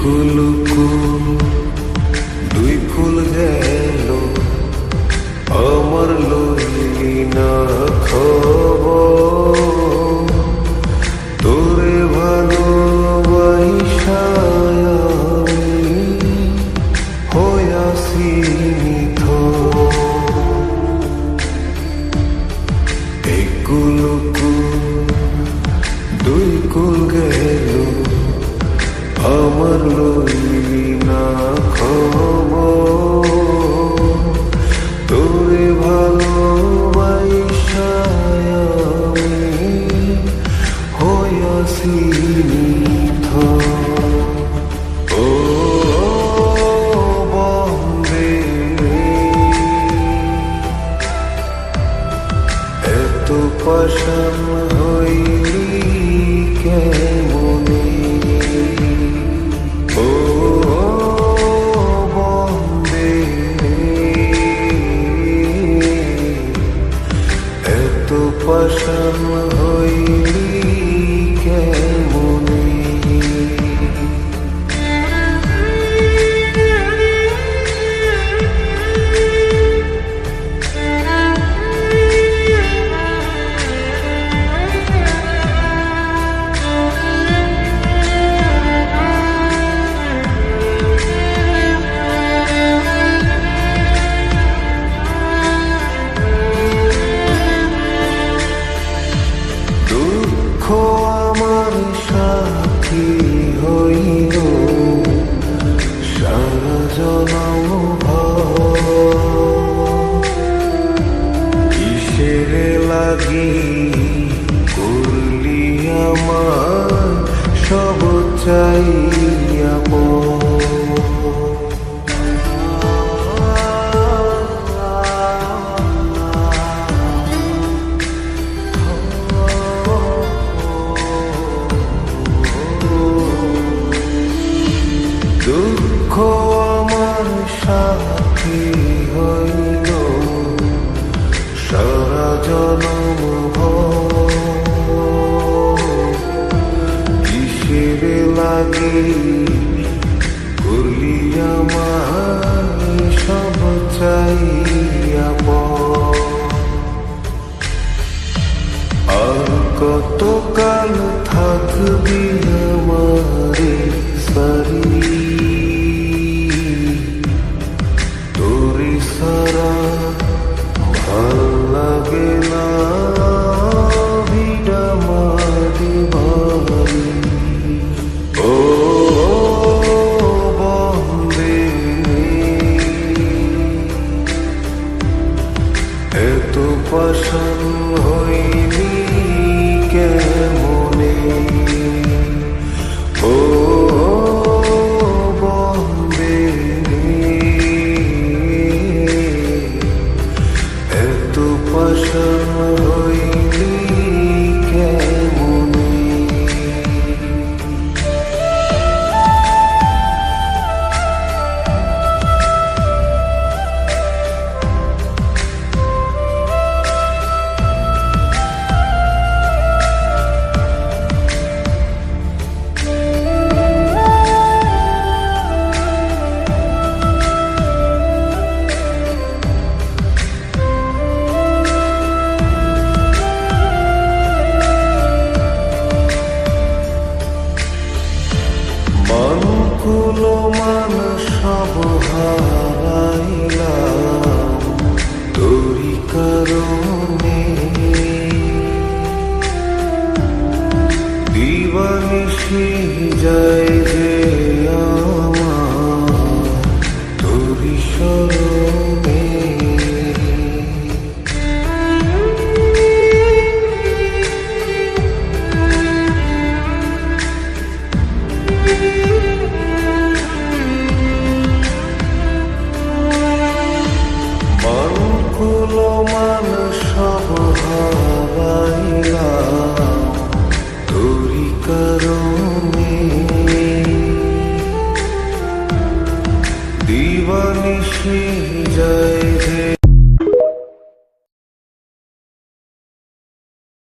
কুল দুই কুল গেল আমার লইলি না খবর তোরে ভালোবাসা আমি হইয়াছি নিথর। এই কুল দুই কুল গেল আমার লইলি না খবর তোরে ভালোবাসা আমি হইয়াছি নিথর। ও বন্দে এত পাষাণ হইলি কেমনে, ও বন্দে এত পাষাণ হইলি কেমনে। দুঃখ আমার সাথী হইল সারা জনম কিসের লাগি করলি আমার সব চাইয়া দুঃখ আমার সাথী হইল সারা জনম কিসের লাগে করলি আমার সব চাইয়া আর কতকাল থাকবি আমারে সারি তোরে সারা ভাল লাগে না ভিড়া মারি বাড়ি। ও বন্দে এত পাষাণ হইলি কেমনে, ও বন্দে এত পাষাণ হইলি কেমনে। কুলো মান সব হারাইলাম তোরি কারণে, দিবানিশি যায় যে আমার তোরি স্মরণে। কুলো মান সব হারাইলাম তোরি কারণে, দিবানিশি যায় যে